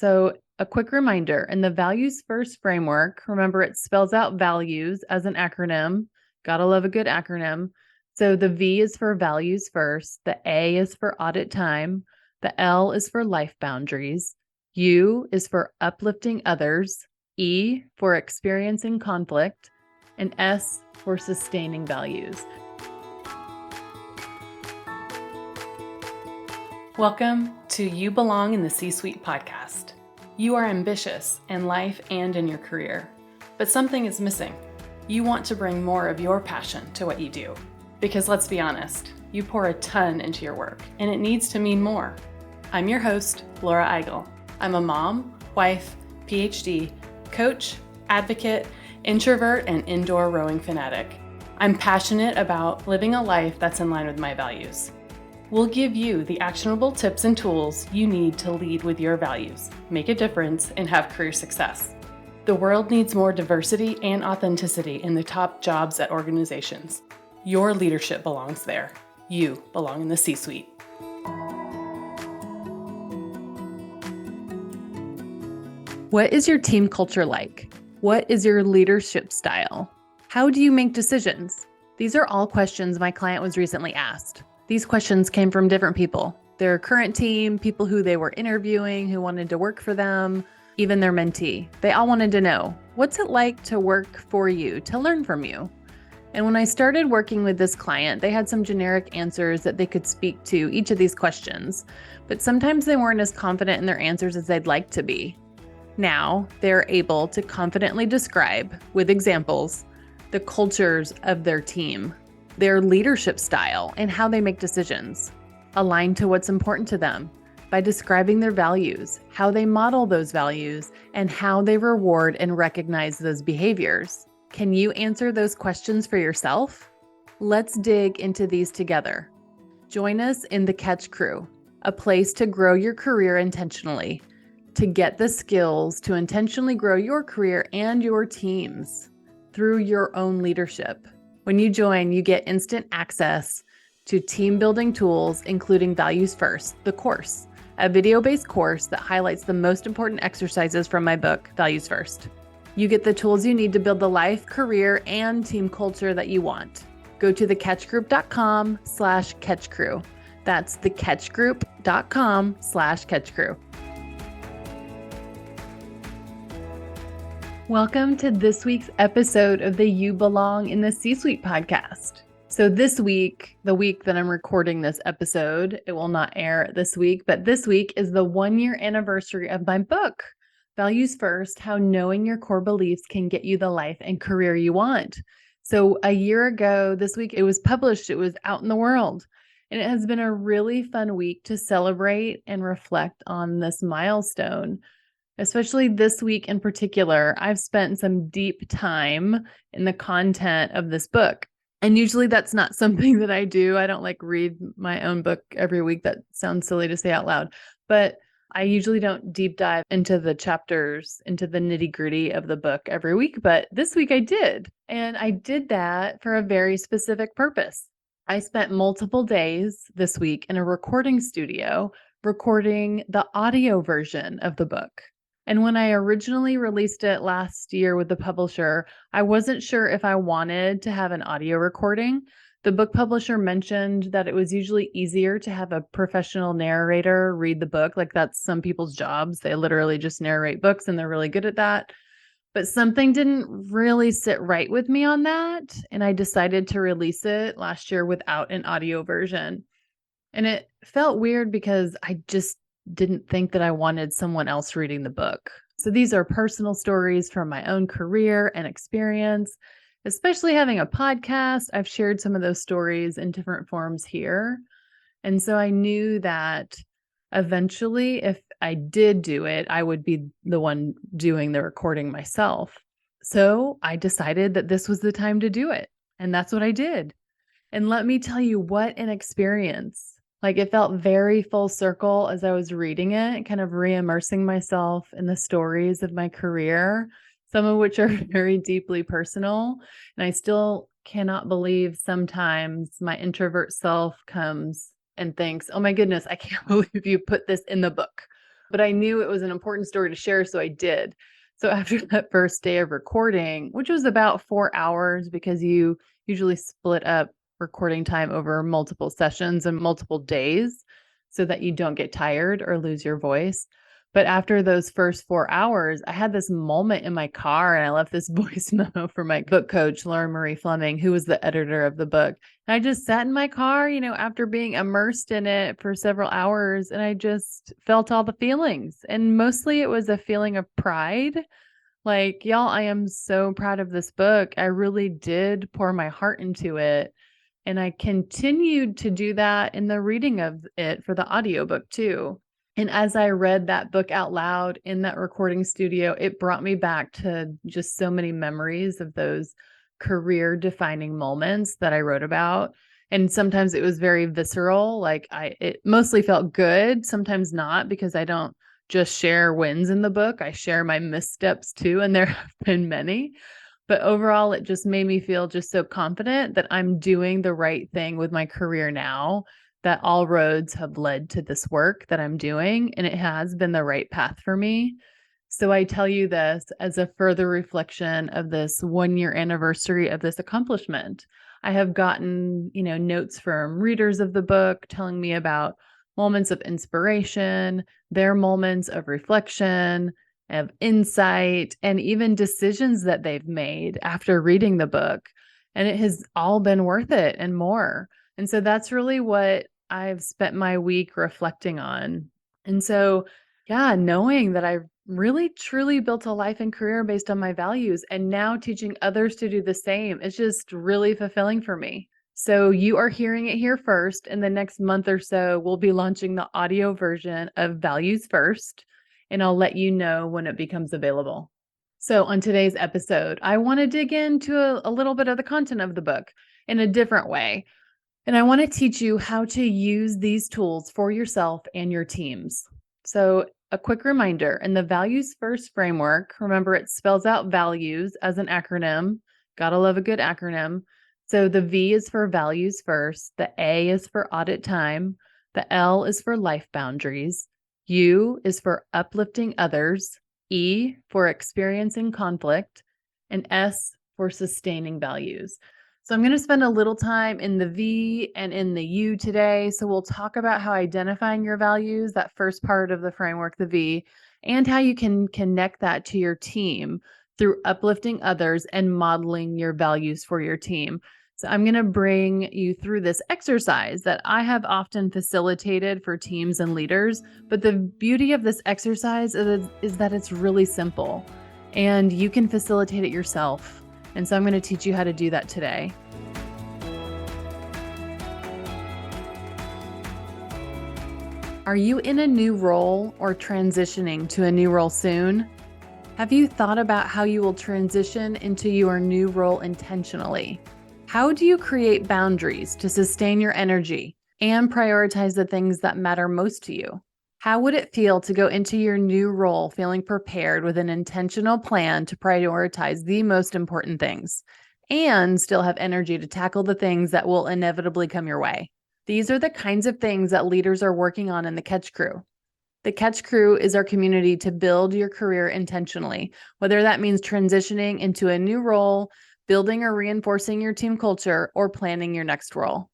So a quick reminder, in the Values First framework, remember it spells out values as an acronym. Gotta love a good acronym. So the V is for values first, the A is for audit time, the L is for life boundaries, U is for uplifting others, E for experiencing conflict, and S for sustaining values. Welcome to You Belong in the C-Suite podcast. You are ambitious in life and in your career, but something is missing. You want to bring more of your passion to what you do. Because let's be honest, you pour a ton into your work, and it needs to mean more. I'm your host, Laura Eigel. I'm a mom, wife, PhD, coach, advocate, introvert, and indoor rowing fanatic. I'm passionate about living a life that's in line with my values. We'll give you the actionable tips and tools you need to lead with your values, make a difference, and have career success. The world needs more diversity and authenticity in the top jobs at organizations. Your leadership belongs there. You belong in the C-Suite. What is your team culture like? What is your leadership style? How do you make decisions? These are all questions my client was recently asked. These questions came from different people, their current team, people who they were interviewing, who wanted to work for them, even their mentee. They all wanted to know, what's it like to work for you, to learn from you? And when I started working with this client, they had some generic answers that they could speak to each of these questions, but sometimes they weren't as confident in their answers as they'd like to be. Now, they're able to confidently describe, with examples, the cultures of their team, their leadership style, and how they make decisions, aligned to what's important to them by describing their values, how they model those values, and how they reward and recognize those behaviors. Can you answer those questions for yourself? Let's dig into these together. Join us in the Catch Crew, a place to grow your career intentionally, to get the skills to intentionally grow your career and your teams through your own leadership. When you join, you get instant access to team building tools, including Values First, the course, a video-based course that highlights the most important exercises from my book, Values First. You get the tools you need to build the life, career, and team culture that you want. Go to thecatchgroup.com/catchcrew. That's thecatchgroup.com/catchcrew. Welcome to this week's episode of the You Belong in the C-Suite podcast. So this week, the week that I'm recording this episode, it will not air this week, but this week is the 1-year anniversary of my book, Values First, How Knowing Your Core Beliefs Can Get You the Life and Career You Want. So a year ago, this week, it was published, it was out in the world. And it has been a really fun week to celebrate and reflect on this milestone. Especially this week in particular, I've spent some deep time in the content of this book. And usually that's not something that I do. I don't read my own book every week. That sounds silly to say out loud, but I usually don't deep dive into the chapters, into the nitty-gritty of the book every week. But this week I did. And I did that for a very specific purpose. I spent multiple days this week in a recording studio recording the audio version of the book. And when I originally released it last year with the publisher, I wasn't sure if I wanted to have an audio recording. The book publisher mentioned that it was usually easier to have a professional narrator read the book. That's some people's jobs. They literally just narrate books and they're really good at that. But something didn't really sit right with me on that. And I decided to release it last year without an audio version. And it felt weird because I just didn't think that I wanted someone else reading the book. So these are personal stories from my own career and experience, especially having a podcast. I've shared some of those stories in different forms here. And so I knew that eventually, if I did do it, I would be the one doing the recording myself. So I decided that this was the time to do it. And that's what I did. And let me tell you, what an experience. It felt very full circle as I was reading it, kind of re-immersing myself in the stories of my career, some of which are very deeply personal. And I still cannot believe sometimes my introvert self comes and thinks, oh my goodness, I can't believe you put this in the book. but I knew it was an important story to share, so I did. So after that first day of recording, which was about 4 hours because you usually split up recording time over multiple sessions and multiple days so that you don't get tired or lose your voice. But after those first 4 hours, I had this moment in my car and I left this voice memo for my book coach, Lauren Marie Fleming, who was the editor of the book. And I just sat in my car, after being immersed in it for several hours, and I just felt all the feelings. And mostly it was a feeling of pride. Like, y'all, I am so proud of this book. I really did pour my heart into it. And I continued to do that in the reading of it for the audiobook too. And as I read that book out loud in that recording studio, it brought me back to just so many memories of those career defining moments that I wrote about. And sometimes it was very visceral. Like it mostly felt good, sometimes not, because I don't just share wins in the book. I share my missteps too. And there have been many. But overall, it just made me feel just so confident that I'm doing the right thing with my career now, that all roads have led to this work that I'm doing, and it has been the right path for me. So I tell you this as a further reflection of this 1-year anniversary of this accomplishment. I have gotten, notes from readers of the book telling me about moments of inspiration, their moments of reflection, of insight, and even decisions that they've made after reading the book. And it has all been worth it and more. And so that's really what I've spent my week reflecting on. And so, yeah, knowing that I've really truly built a life and career based on my values and now teaching others to do the same is just really fulfilling for me. So you are hearing it here first. In the next month or so, we'll be launching the audio version of Values First, and I'll let you know when it becomes available. So on today's episode, I want to dig into a little bit of the content of the book in a different way. And I want to teach you how to use these tools for yourself and your teams. So a quick reminder, in the Values First framework, remember it spells out values as an acronym. Gotta love a good acronym. So the V is for values first, the A is for audit time, the L is for life boundaries, U is for uplifting others, E for experiencing conflict, and S for sustaining values. So I'm going to spend a little time in the V and in the U today. So we'll talk about how identifying your values, that first part of the framework, the V, and how you can connect that to your team through uplifting others and modeling your values for your team. So I'm going to bring you through this exercise that I have often facilitated for teams and leaders. But the beauty of this exercise is that it's really simple and you can facilitate it yourself. And so I'm going to teach you how to do that today. Are you in a new role or transitioning to a new role soon? Have you thought about how you will transition into your new role intentionally? How do you create boundaries to sustain your energy and prioritize the things that matter most to you? How would it feel to go into your new role feeling prepared with an intentional plan to prioritize the most important things and still have energy to tackle the things that will inevitably come your way? These are the kinds of things that leaders are working on in the Catch Crew. The Catch Crew is our community to build your career intentionally, whether that means transitioning into a new role, building or reinforcing your team culture, or planning your next role.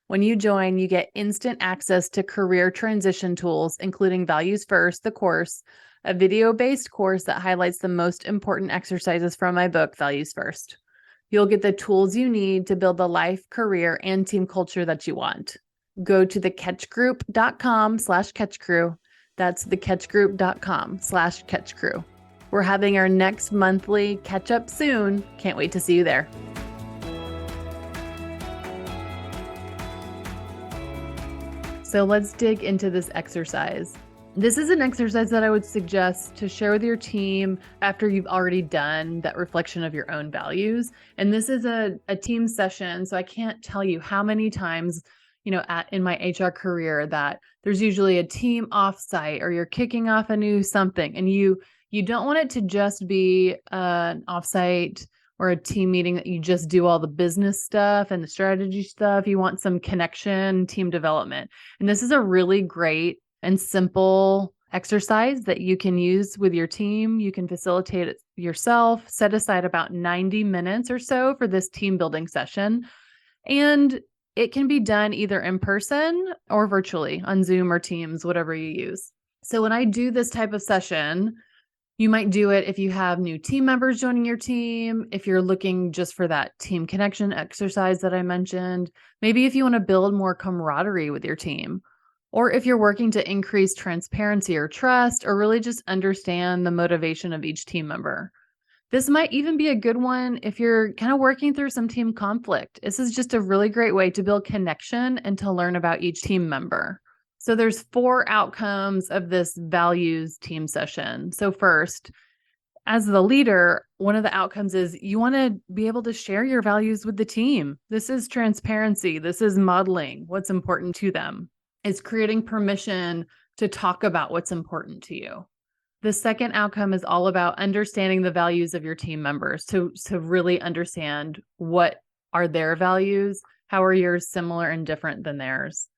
When you join, you get instant access to career transition tools, including Values First, the course, a video-based course that highlights the most important exercises from my book, Values First. You'll get the tools you need to build the life, career, and team culture that you want. Go to thecatchgroup.com/catchcrew. That's thecatchgroup.com/catchcrew. We're having our next monthly catch up soon. Can't wait to see you there. So let's dig into this exercise. This is an exercise that I would suggest to share with your team after you've already done that reflection of your own values. And this is a team session. So I can't tell you how many times, in my HR career that there's usually a team offsite or you're kicking off a new something, and you don't want it to just be an offsite or a team meeting that you just do all the business stuff and the strategy stuff. You want some connection, team development. And this is a really great and simple exercise that you can use with your team. You can facilitate it yourself. Set aside about 90 minutes or so for this team building session. And it can be done either in person or virtually on Zoom or Teams, whatever you use. So when I do this type of session, you might do it if you have new team members joining your team, if you're looking just for that team connection exercise that I mentioned, maybe if you want to build more camaraderie with your team, or if you're working to increase transparency or trust, or really just understand the motivation of each team member. This might even be a good one if you're kind of working through some team conflict. This is just a really great way to build connection and to learn about each team member. So there's 4 outcomes of this values team session. So first, as the leader, one of the outcomes is you want to be able to share your values with the team. This is transparency. This is modeling what's important to them. It's creating permission to talk about what's important to you. The second outcome is all about understanding the values of your team members to really understand what are their values, how are yours similar and different than theirs.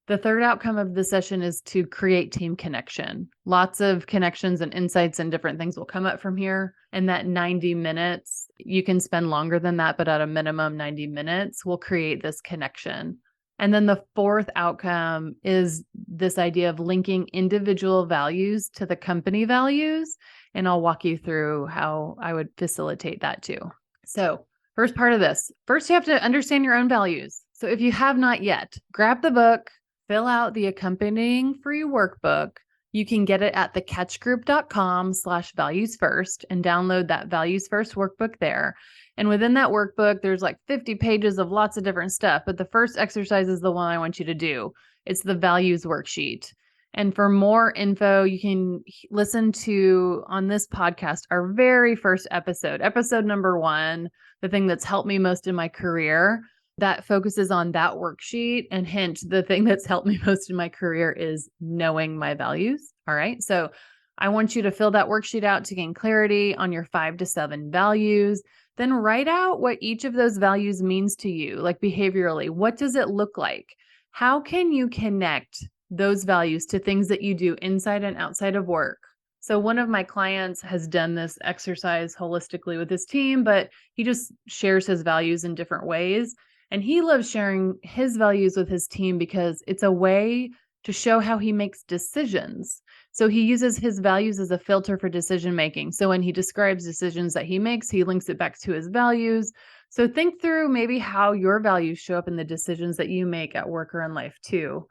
The third outcome of the session is to create team connection. Lots of connections and insights and different things will come up from here. And that 90 minutes, you can spend longer than that, but at a minimum 90 minutes will create this connection. And then the fourth outcome is this idea of linking individual values to the company values. And I'll walk you through how I would facilitate that too. So first part of this, first you have to understand your own values. So if you have not yet, grab the book, fill out the accompanying free workbook. You can get it at thecatchgroup.com/values-first and download that Values First workbook there. And within that workbook, there's like 50 pages of lots of different stuff. But the first exercise is the one I want you to do. It's the values worksheet. And for more info, you can listen to on this podcast, our very first episode number 1, the thing that's helped me most in my career. That focuses on that worksheet. And hint, the thing that's helped me most in my career is knowing my values. All right. So I want you to fill that worksheet out to gain clarity on your 5 to 7 values. Then write out what each of those values means to you, like behaviorally. What does it look like? How can you connect those values to things that you do inside and outside of work? So one of my clients has done this exercise holistically with his team, but he just shares his values in different ways. And he loves sharing his values with his team because it's a way to show how he makes decisions. So he uses his values as a filter for decision making. So when he describes decisions that he makes, he links it back to his values. So think through maybe how your values show up in the decisions that you make at work or in life too.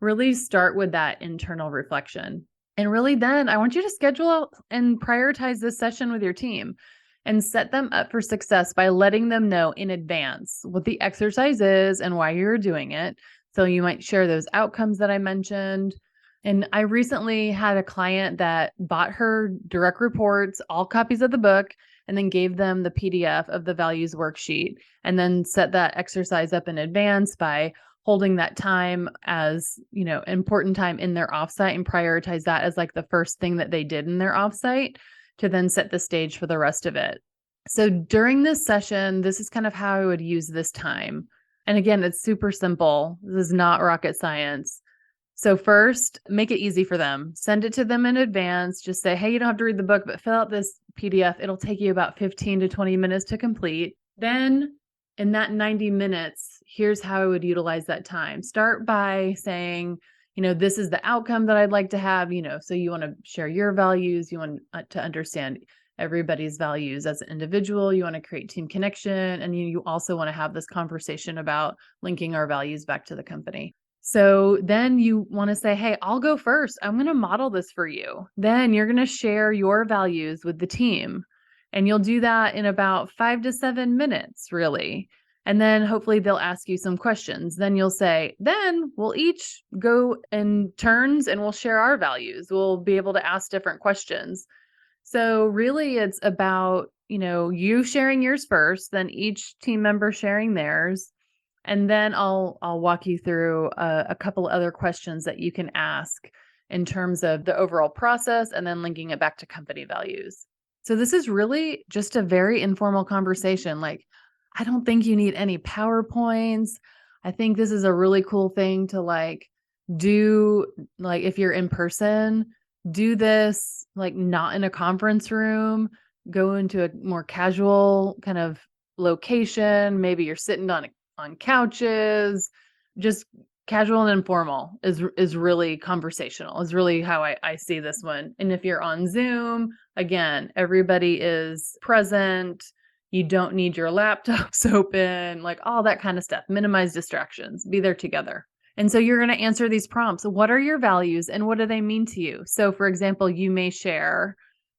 Really start with that internal reflection. And really then I want you to schedule and prioritize this session with your team and set them up for success by letting them know in advance what the exercise is and why you're doing it. So you might share those outcomes that I mentioned. And I recently had a client that bought her direct reports, all copies of the book, and then gave them the PDF of the values worksheet, and then set that exercise up in advance by holding that time as, important time in their offsite and prioritize that as like the first thing that they did in their offsite to then set the stage for the rest of it. So during this session, this is kind of how I would use this time. And again, it's super simple. This is not rocket science. So first, make it easy for them. Send it to them in advance. Just say, hey, you don't have to read the book, but fill out this PDF. It'll take you about 15 to 20 minutes to complete. Then in that 90 minutes, here's how I would utilize that time. Start by saying, this is the outcome that I'd like to have, so you want to share your values. You want to understand everybody's values as an individual. You want to create team connection. And you also want to have this conversation about linking our values back to the company. So then you want to say, hey, I'll go first. I'm going to model this for you. Then you're going to share your values with the team. And you'll do that in about 5 to 7 minutes, really. And then hopefully they'll ask you some questions. Then you'll say, then we'll each go in turns and we'll share our values. We'll be able to ask different questions. So really it's about, you sharing yours first, then each team member sharing theirs. And then I'll walk you through a couple other questions that you can ask in terms of the overall process and then linking it back to company values. So this is really just a very informal conversation. Like, I don't think you need any PowerPoints. I think this is a really cool thing to do, if you're in person, do this like not in a conference room, go into a more casual kind of location. Maybe you're sitting on couches, just casual and informal is really conversational, is really how I see this one. And if you're on Zoom, again, everybody is present. You don't need your laptops open, like all that kind of stuff. Minimize distractions, be there together. And so you're going to answer these prompts. What are your values and what do they mean to you? So for example, you may share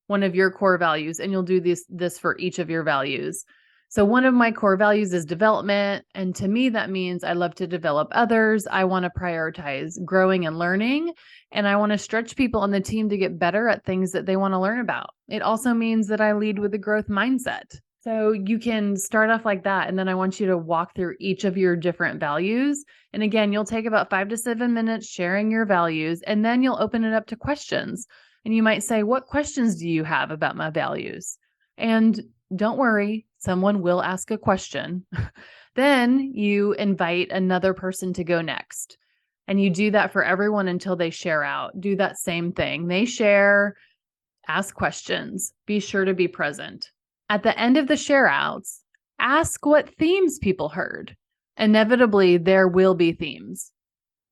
one of your core values and you'll do this for each of your values. So one of my core values is development. And to me, that means I love to develop others. I want to prioritize growing and learning. And I want to stretch people on the team to get better at things that they want to learn about. It also means that I lead with a growth mindset. So you can start off like that. And then I want you to walk through each of your different values. And again, you'll take about 5 to 7 minutes sharing your values, and then you'll open it up to questions. And you might say, what questions do you have about my values? And don't worry, someone will ask a question. Then you invite another person to go next. And you do that for everyone until they share out. Do that same thing. They share, ask questions, be sure to be present. At the end of the share outs, ask what themes people heard. Inevitably, there will be themes.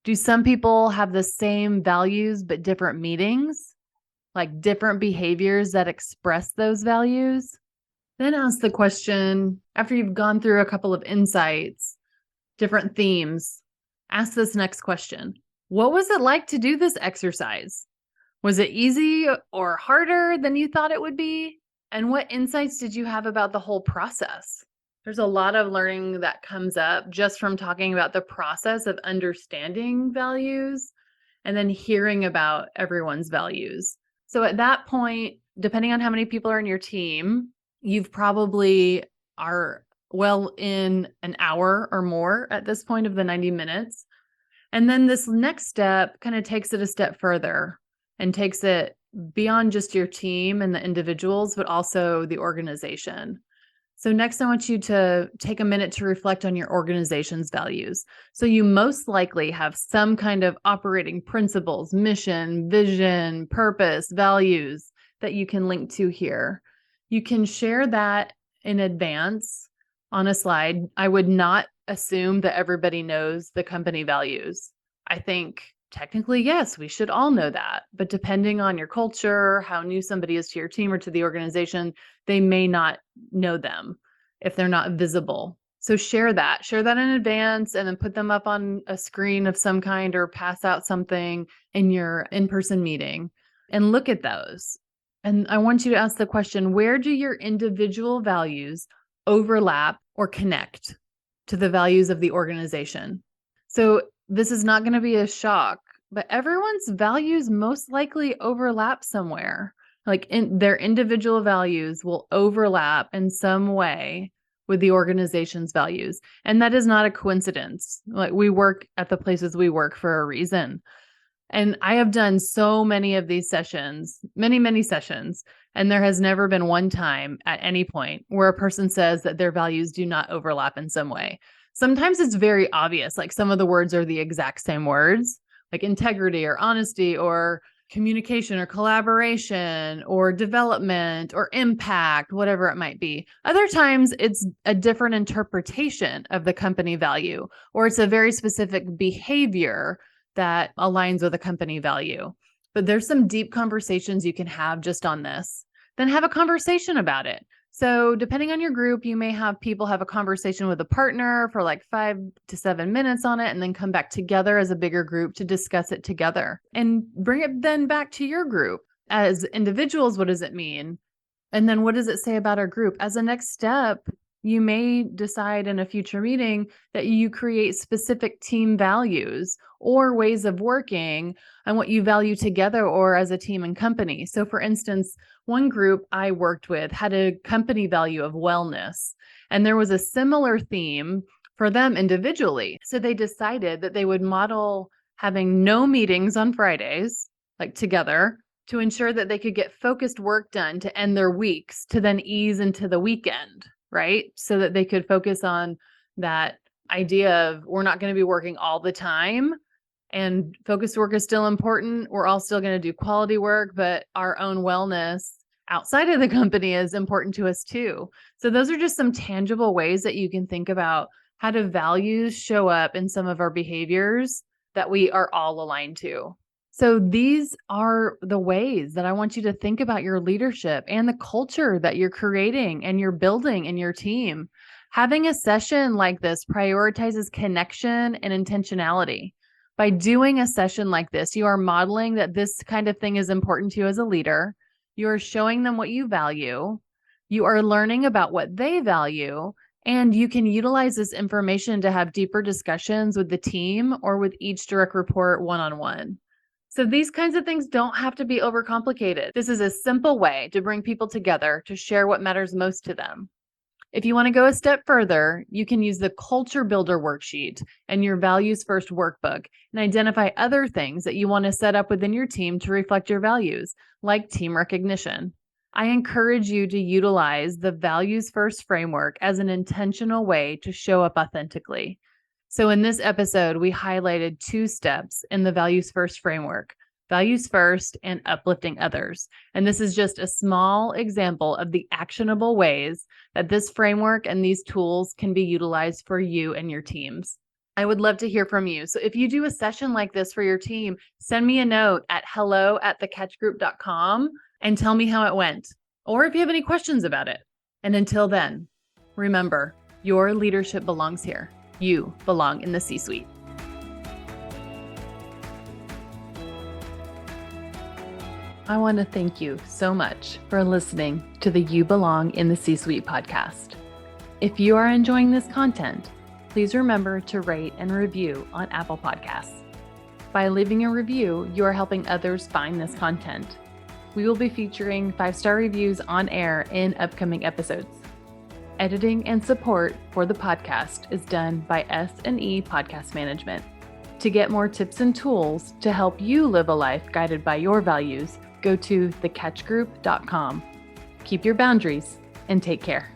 Do some people have the same values but different meanings? Like different behaviors that express those values? Then ask the question, after you've gone through a couple of insights, different themes, ask this next question. What was it like to do this exercise? Was it easy or harder than you thought it would be? And what insights did you have about the whole process? There's a lot of learning that comes up just from talking about the process of understanding values and then hearing about everyone's values. So at that point, depending on how many people are in your team, you've probably are well in an hour or more at this point of the 90 minutes. And then this next step kind of takes it a step further and takes it beyond just your team and the individuals, but also the organization. So next, I want you to take a minute to reflect on your organization's values. So you most likely have some kind of operating principles, mission, vision, purpose, values that you can link to here. You can share that in advance on a slide. I would not assume that everybody knows the company values. I think technically, yes, we should all know that. But depending on your culture, how new somebody is to your team or to the organization, they may not know them if they're not visible. So share that in advance and then put them up on a screen of some kind or pass out something in your in-person meeting and look at those. And I want you to ask the question, where do your individual values overlap or connect to the values of the organization? So this is not going to be a shock, but everyone's values most likely overlap somewhere. Like their individual values will overlap in some way with the organization's values. And that is not a coincidence. Like we work at the places we work for a reason. And I have done so many of these sessions, many, many sessions, and there has never been one time at any point where a person says that their values do not overlap in some way. Sometimes it's very obvious, like some of the words are the exact same words, like integrity or honesty or communication or collaboration or development or impact, whatever it might be. Other times it's a different interpretation of the company value, or it's a very specific behavior that aligns with a company value. But there's some deep conversations you can have just on this. Then have a conversation about it. So depending on your group, you may have people have a conversation with a partner for like 5 to 7 minutes on it, and then come back together as a bigger group to discuss it together and bring it then back to your group. As individuals, what does it mean? And then what does it say about our group? As a next step, you may decide in a future meeting that you create specific team values or ways of working and what you value together or as a team and company. So for instance, one group I worked with had a company value of wellness, and there was a similar theme for them individually. So they decided that they would model having no meetings on Fridays, like together, to ensure that they could get focused work done to end their weeks, to then ease into the weekend, right? So that they could focus on that idea of we're not going to be working all the time. and focused work is still important. We're all still going to do quality work, but our own wellness outside of the company is important to us too. So those are just some tangible ways that you can think about how do values show up in some of our behaviors that we are all aligned to. So these are the ways that I want you to think about your leadership and the culture that you're creating and you're building in your team. Having a session like this prioritizes connection and intentionality. By doing a session like this, you are modeling that this kind of thing is important to you as a leader. You are showing them what you value. You are learning about what they value, and you can utilize this information to have deeper discussions with the team or with each direct report one-on-one. So these kinds of things don't have to be overcomplicated. This is a simple way to bring people together to share what matters most to them. If you want to go a step further, you can use the Culture Builder worksheet and your Values First workbook and identify other things that you want to set up within your team to reflect your values, like team recognition. I encourage you to utilize the Values First framework as an intentional way to show up authentically. So in this episode, we highlighted 2 steps in the Values First framework: values first and uplifting others. And this is just a small example of the actionable ways that this framework and these tools can be utilized for you and your teams. I would love to hear from you. So if you do a session like this for your team, send me a note at hello@thecatchgroup.com and tell me how it went, or if you have any questions about it. And until then, remember, your leadership belongs here. You belong in the C-suite. I want to thank you so much for listening to the You Belong in the C-Suite podcast. If you are enjoying this content, please remember to rate and review on Apple Podcasts. By leaving a review, you are helping others find this content. We will be featuring 5-star reviews on air in upcoming episodes. Editing and support for the podcast is done by S&E Podcast Management. To get more tips and tools to help you live a life guided by your values, go to thecatchgroup.com. Keep your boundaries and take care.